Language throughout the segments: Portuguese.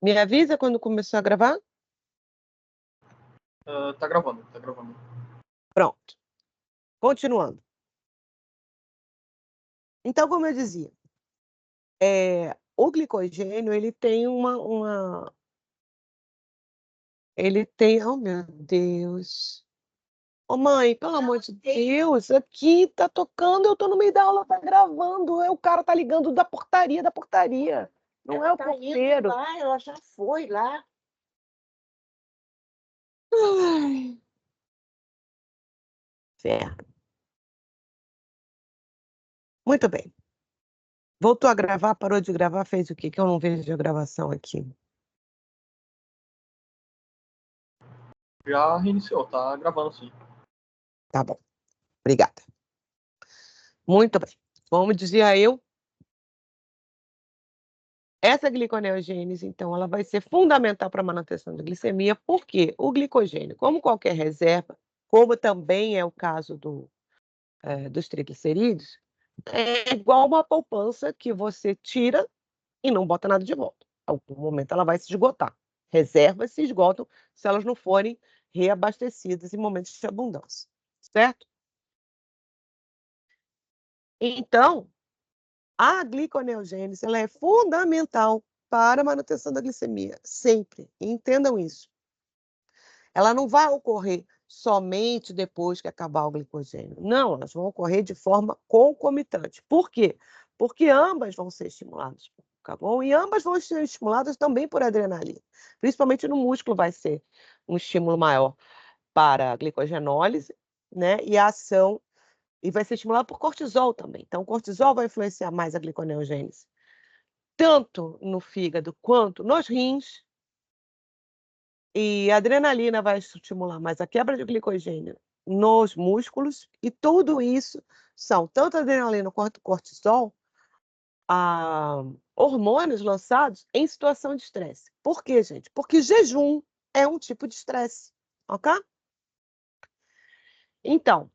Me avisa quando começou a gravar? Tá gravando, tá gravando. Pronto. Continuando. Então, como eu dizia, o glicogênio, ele tem ele tem oh, meu Deus. Ô, mãe, pelo amor de Deus, aqui tá tocando, eu tô no meio da aula, tá gravando, o cara tá ligando da portaria. Não é o porteiro. Lá, ela já foi lá. Ai. Inferno. Muito bem. Voltou a gravar, parou de gravar, fez o quê? Que eu não vejo a gravação aqui. Já reiniciou, tá gravando sim. Tá bom. Obrigada. Muito bem. Como dizia eu, essa gliconeogênese, então, ela vai ser fundamental para a manutenção da glicemia, porque o glicogênio, como qualquer reserva, como também é o caso dos triglicerídeos, é igual uma poupança que você tira e não bota nada de volta. Em algum momento ela vai se esgotar. Reservas se esgotam se elas não forem reabastecidas em momentos de abundância, certo? Então, a gliconeogênese ela é fundamental para a manutenção da glicemia, sempre. Entendam isso. Ela não vai ocorrer somente depois que acabar o glicogênio. Não, elas vão ocorrer de forma concomitante. Por quê? Porque ambas vão ser estimuladas por glucagon e ambas vão ser estimuladas também por adrenalina. Principalmente no músculo vai ser um estímulo maior para a glicogenólise, né? E a ação e vai ser estimulado por cortisol também. Então, o cortisol vai influenciar mais a gliconeogênese, tanto no fígado quanto nos rins, e a adrenalina vai estimular mais a quebra de glicogênio nos músculos, e tudo isso são, tanto a adrenalina quanto o cortisol, hormônios lançados em situação de estresse. Por quê, gente? Porque jejum é um tipo de estresse, ok? Então,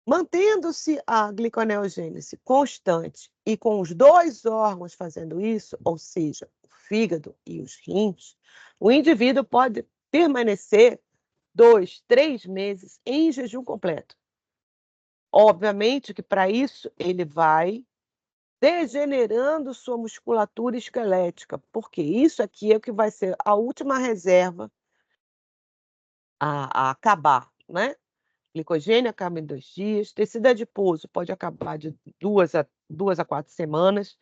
mantendo-se a gliconeogênese constante e com os dois órgãos fazendo isso, ou seja, o fígado e os rins, o indivíduo pode permanecer 2, 3 meses em jejum completo. Obviamente que para isso ele vai degenerando sua musculatura esquelética, porque isso aqui é o que vai ser a última reserva a acabar, né? Glicogênio acaba em 2 dias, tecido adiposo pode acabar de 2 a 4 semanas,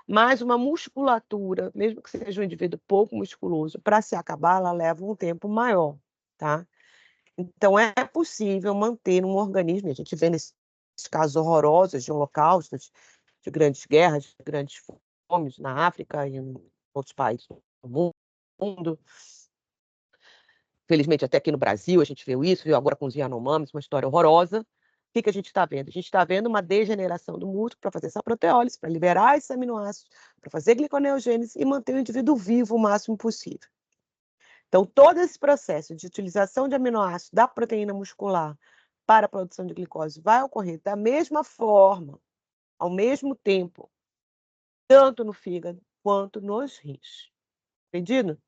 mas uma musculatura, mesmo que seja um indivíduo pouco musculoso, para se acabar, ela leva um tempo maior, tá? Então é possível manter um organismo, a gente vê nesses casos horrorosos de holocaustos, de grandes guerras, de grandes fomes na África e em outros países do mundo. Felizmente, até aqui no Brasil, a gente viu isso, viu agora com os Yanomamis, uma história horrorosa. O que a gente está vendo? A gente está vendo uma degeneração do músculo para fazer essa proteólise, para liberar esses aminoácidos, para fazer gliconeogênese e manter o indivíduo vivo o máximo possível. Então, todo esse processo de utilização de aminoácidos da proteína muscular para a produção de glicose vai ocorrer da mesma forma, ao mesmo tempo, tanto no fígado quanto nos rins. Entendido?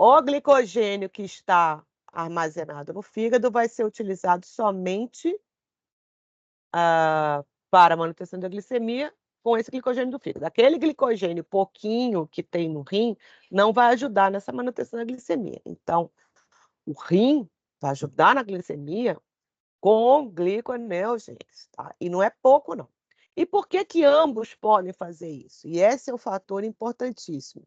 O glicogênio que está armazenado no fígado vai ser utilizado somente para a manutenção da glicemia com esse glicogênio do fígado. Aquele glicogênio pouquinho que tem no rim não vai ajudar nessa manutenção da glicemia. Então, o rim vai ajudar na glicemia com gliconeogênese, tá? E não é pouco, não. E por que que ambos podem fazer isso? E esse é um fator importantíssimo.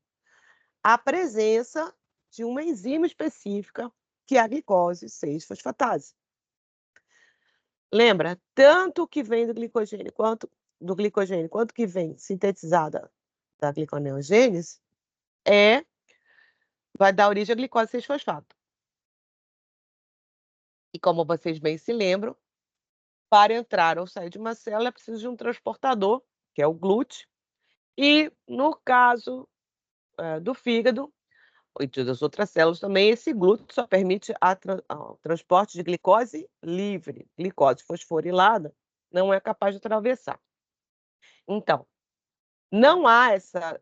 A presença de uma enzima específica, que é a glicose 6-fosfatase. Lembra, tanto que vem do glicogênio quanto que vem sintetizada da gliconeogênese, vai dar origem à glicose 6-fosfato. E como vocês bem se lembram, para entrar ou sair de uma célula é preciso de um transportador, que é o glúteo, e no caso do fígado e das outras células também, esse glúteo só permite o transporte de glicose livre. Glicose fosforilada não é capaz de atravessar. Então, Não há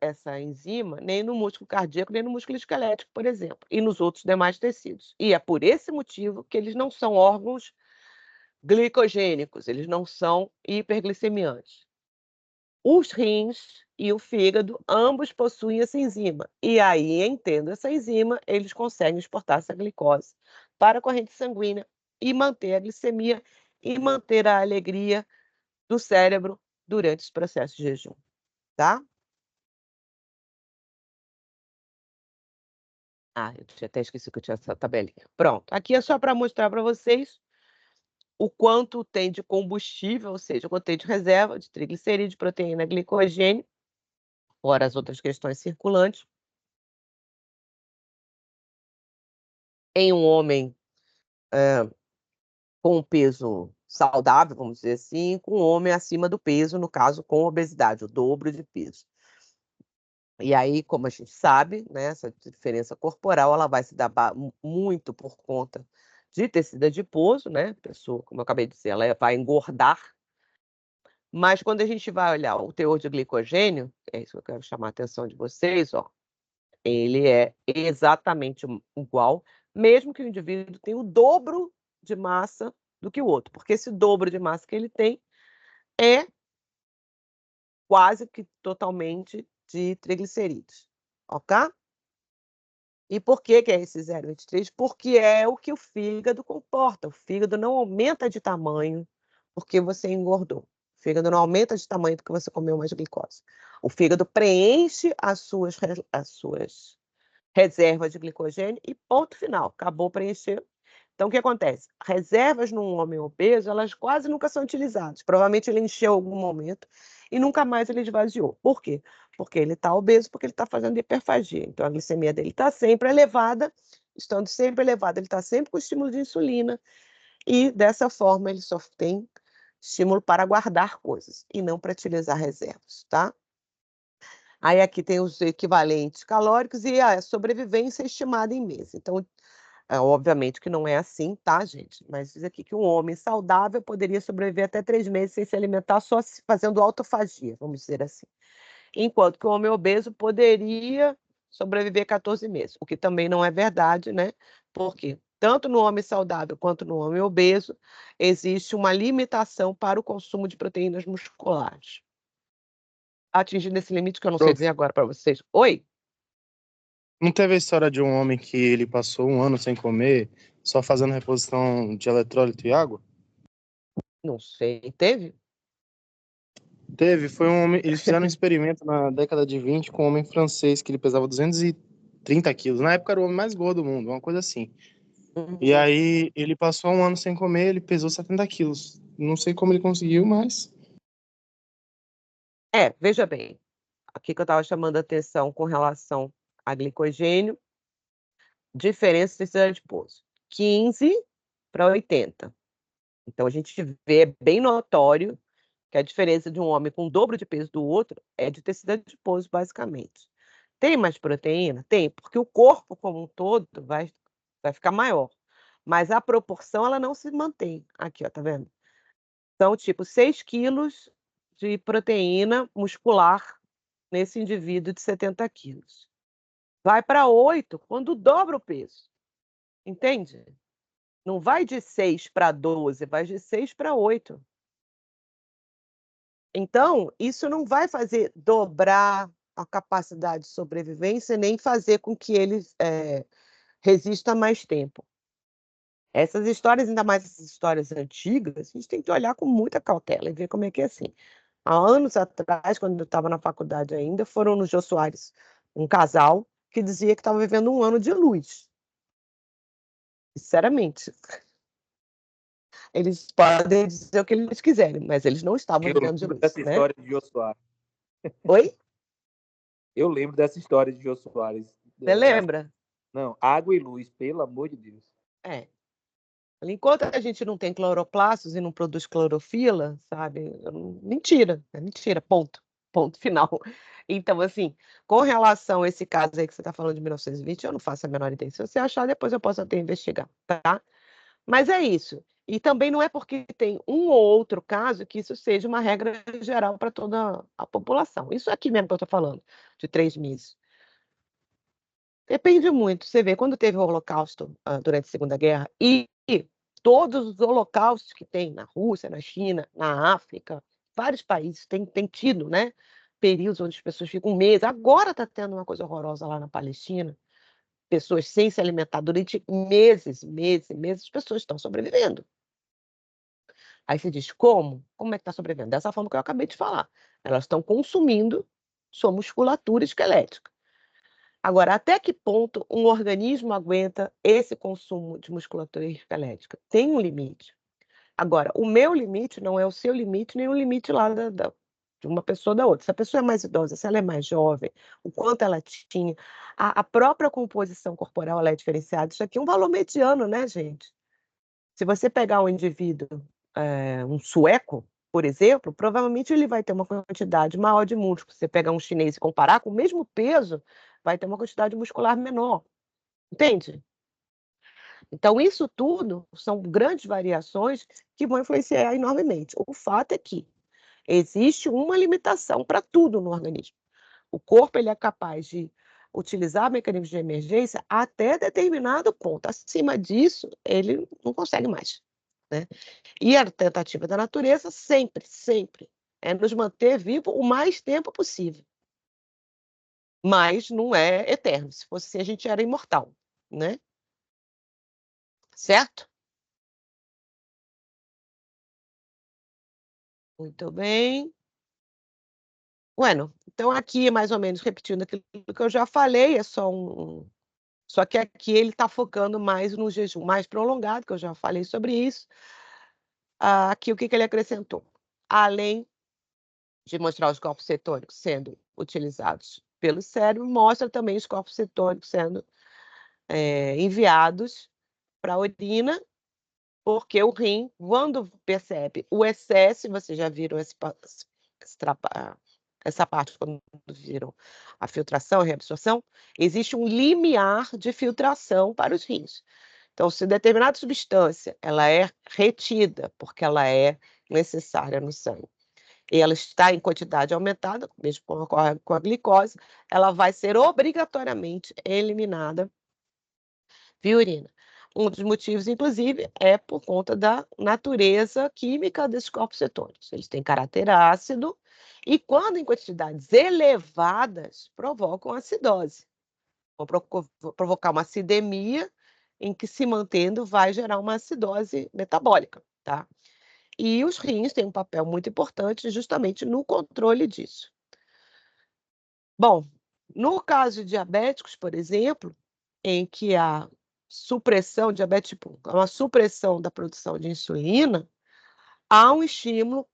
essa enzima nem no músculo cardíaco, nem no músculo esquelético, por exemplo, e nos outros demais tecidos. E é por esse motivo que eles não são órgãos glicogênicos, eles não são hiperglicemiantes. Os rins e o fígado, ambos possuem essa enzima. E aí, entendo essa enzima, eles conseguem exportar essa glicose para a corrente sanguínea e manter a glicemia e manter a alegria do cérebro durante os processos de jejum, tá? Ah, eu tinha até esquecido que eu tinha essa tabelinha. Pronto, aqui é só para mostrar para vocês o quanto tem de combustível, ou seja, o quanto tem de reserva de triglicerídeos, proteína, glicogênio, fora as outras questões circulantes. Em um homem com um peso saudável, vamos dizer assim, com um homem acima do peso, no caso, com obesidade, o dobro de peso. E aí, como a gente sabe, né, essa diferença corporal ela vai se dar muito por conta de tecido adiposo, né? A pessoa, como eu acabei de dizer, ela vai engordar. Mas quando a gente vai olhar o teor de glicogênio, é isso que eu quero chamar a atenção de vocês, ó, ele é exatamente igual, mesmo que o indivíduo tenha o dobro de massa do que o outro, porque esse dobro de massa que ele tem é quase que totalmente de triglicerídeos, ok? E por que é esse 0,23? Porque é o que o fígado comporta. O fígado não aumenta de tamanho porque você engordou. O fígado não aumenta de tamanho porque você comeu mais glicose. O fígado preenche as suas reservas de glicogênio e ponto final. Acabou preencher. Então, o que acontece? Reservas num homem obeso, elas quase nunca são utilizadas. Provavelmente ele encheu em algum momento e nunca mais ele esvaziou. Por quê? Porque ele está obeso, porque ele está fazendo hiperfagia. Então, a glicemia dele está sempre elevada. Estando sempre elevada, ele está sempre com estímulo de insulina. E, dessa forma, ele só tem estímulo para guardar coisas e não para utilizar reservas, tá? Aí aqui tem os equivalentes calóricos e a sobrevivência estimada em meses. Então, obviamente que não é assim, tá, gente? Mas diz aqui que um homem saudável poderia sobreviver até 3 meses sem se alimentar, só fazendo autofagia, vamos dizer assim. Enquanto que o homem obeso poderia sobreviver 14 meses, o que também não é verdade, né? Porque tanto no homem saudável quanto no homem obeso, existe uma limitação para o consumo de proteínas musculares. Atingindo esse limite que eu não sei Prof, dizer agora para vocês. Oi? não teve a história de um homem que ele passou um ano sem comer, só fazendo reposição de eletrólito e água? Não sei. Teve? Teve, foi um homem, eles fizeram um experimento na década de 20 com um homem francês que ele pesava 230 quilos. Na época era o homem mais gordo do mundo, uma coisa assim. E Uhum. aí ele passou um ano sem comer, ele pesou 70 quilos. Não sei como ele conseguiu, mas... Veja bem. Aqui que eu estava chamando a atenção com relação a glicogênio, diferença de tecido adiposo, 15 para 80. Então a gente vê bem notório que a diferença de um homem com o dobro de peso do outro é de tecido adiposo, basicamente. Tem mais proteína? Tem, porque o corpo como um todo vai ficar maior, mas a proporção ela não se mantém. Aqui, ó, tá vendo? Então, tipo, 6 quilos de proteína muscular nesse indivíduo de 70 quilos. Vai para 8 quando dobra o peso, entende? Não vai de 6 para 12, vai de 6 para 8. Então, isso não vai fazer dobrar a capacidade de sobrevivência, nem fazer com que ele resista mais tempo. Essas histórias, ainda mais essas histórias antigas, a gente tem que olhar com muita cautela e ver como é que é assim. Há anos atrás, quando eu estava na faculdade ainda, foram no Jô Soares, um casal que dizia que estava vivendo um ano de luz. Sinceramente. Eles podem dizer o que eles quiserem, mas eles não estavam Eu vivendo de lembro luz, dessa né? história de Jô Soares. Oi? Eu lembro dessa história de Jô Soares. Você lembra? Não, água e luz, pelo amor de Deus. É. Enquanto a gente não tem cloroplastos e não produz clorofila, sabe? Mentira, é mentira, ponto. Ponto final. Então, assim, com relação a esse caso aí que você está falando de 1920, eu não faço a menor ideia. Se você achar, depois eu posso até investigar, tá? Mas é isso. E também não é porque tem um ou outro caso que isso seja uma regra geral para toda a população. Isso aqui mesmo que eu estou falando, de 3 meses. Depende muito. Você vê, quando teve o Holocausto, durante a Segunda Guerra, e todos os holocaustos que tem na Rússia, na China, na África, vários países têm tido, né, períodos onde as pessoas ficam meses. Agora está tendo uma coisa horrorosa lá na Palestina, pessoas sem se alimentar durante meses, meses, meses, as pessoas estão sobrevivendo. Aí você diz, como? Como é que está sobrevivendo? Dessa forma que eu acabei de falar. Elas estão consumindo sua musculatura esquelética. Agora, até que ponto um organismo aguenta esse consumo de musculatura esquelética? Tem um limite. Agora, o meu limite não é o seu limite, nem o limite lá de uma pessoa da outra. Se a pessoa é mais idosa, se ela é mais jovem, o quanto ela tinha, a própria composição corporal ela é diferenciada. Isso aqui é um valor mediano, né, gente? Se você pegar um indivíduo, um sueco, por exemplo, provavelmente ele vai ter uma quantidade maior de músculo. Se você pegar um chinês e comparar com o mesmo peso, vai ter uma quantidade muscular menor. Entende? Então, isso tudo são grandes variações que vão influenciar enormemente. O fato é que existe uma limitação para tudo no organismo. O corpo ele é capaz de utilizar mecanismos de emergência até determinado ponto. Acima disso, ele não consegue mais, né? E a tentativa da natureza sempre, sempre é nos manter vivo o mais tempo possível. Mas não é eterno. Se fosse assim, a gente era imortal, né? Certo? Muito bem. Bueno, então aqui, mais ou menos, repetindo aquilo que eu já falei, é só que aqui ele está focando mais no jejum mais prolongado, que eu já falei sobre isso. Aqui o que ele acrescentou? Além de mostrar os corpos cetônicos sendo utilizados pelo cérebro, mostra também os corpos cetônicos sendo enviados para a urina, porque o rim, quando percebe o excesso, vocês já viram essa parte quando viram a filtração e a reabsorção, existe um limiar de filtração para os rins. Então, se determinada substância ela é retida, porque ela é necessária no sangue, e ela está em quantidade aumentada, mesmo como ocorre com a glicose, ela vai ser obrigatoriamente eliminada via urina. Um dos motivos, inclusive, é por conta da natureza química desses corpos cetônicos. Eles têm caráter ácido e, quando em quantidades elevadas, provocam acidose. Vão provocar uma acidemia, em que, se mantendo, vai gerar uma acidose metabólica, tá? E os rins têm um papel muito importante justamente no controle disso. Bom, no caso de diabéticos, por exemplo, em que a supressão, diabetes tipo 1, uma supressão da produção de insulina, há um estímulo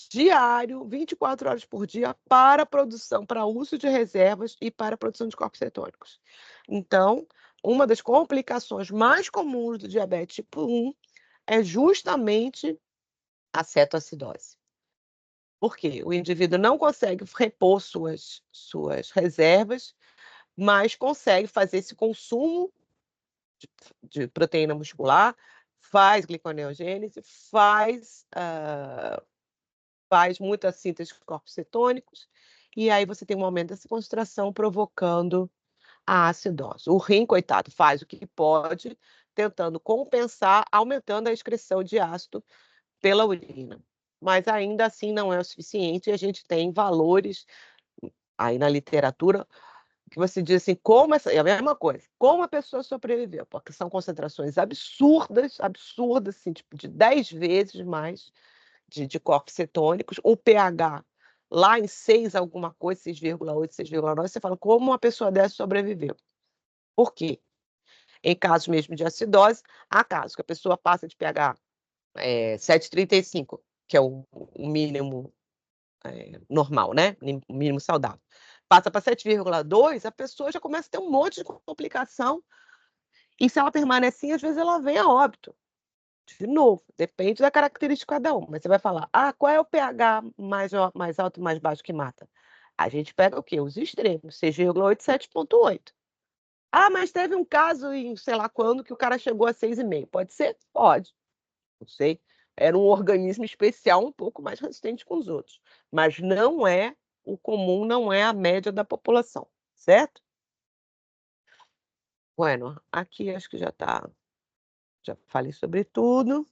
diário, 24 horas por dia, para a produção, para uso de reservas e para a produção de corpos cetônicos. Então, uma das complicações mais comuns do diabetes tipo 1 é justamente a cetoacidose. Por quê? O indivíduo não consegue repor suas reservas, mas consegue fazer esse consumo de proteína muscular, faz gliconeogênese, faz muita síntese de corpos cetônicos, e aí você tem um aumento dessa concentração provocando a acidose. O rim, coitado, faz o que pode, tentando compensar, aumentando a excreção de ácido pela urina. Mas ainda assim não é o suficiente, e a gente tem valores aí na literatura que você diz assim, é a mesma coisa, como a pessoa sobreviveu, porque são concentrações absurdas, absurdas, assim, tipo de 10 vezes mais de corpos cetônicos, o pH lá em 6 alguma coisa, 6,8, 6,9, você fala, como uma pessoa dessa sobreviveu? Por quê? Em casos mesmo de acidose, há casos que a pessoa passa de pH 7,35, que é o mínimo normal, né? O mínimo saudável. Passa para 7,2, a pessoa já começa a ter um monte de complicação, e se ela permanece assim, às vezes ela vem a óbito. De novo, depende da característica de cada um, mas você vai falar, qual é o pH mais alto e mais baixo que mata? A gente pega o quê? Os extremos, 6,8, 7,8. Mas teve um caso em sei lá quando que o cara chegou a 6,5. Pode ser? Pode. não sei. Era um organismo especial um pouco mais resistente que os outros, mas não é o comum, não é a média da população, certo? Bueno, aqui acho que já falei sobre tudo.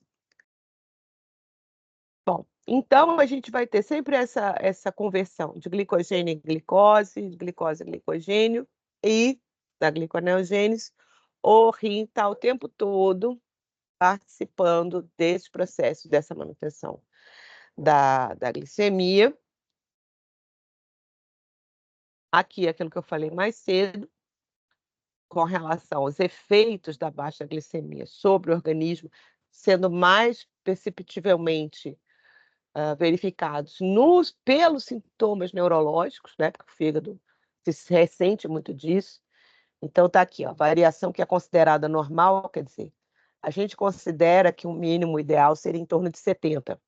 Bom, então a gente vai ter sempre essa conversão de glicogênio em glicose, de glicose em glicogênio e da gliconeogênese. O rim está o tempo todo participando desse processo, dessa manutenção da glicemia. Aqui, aquilo que eu falei mais cedo, com relação aos efeitos da baixa glicemia sobre o organismo, sendo mais perceptivelmente verificados pelos sintomas neurológicos, né? Porque o fígado se ressente muito disso. Então, está aqui, ó, variação que é considerada normal, quer dizer, a gente considera que o mínimo ideal seria em torno de 70.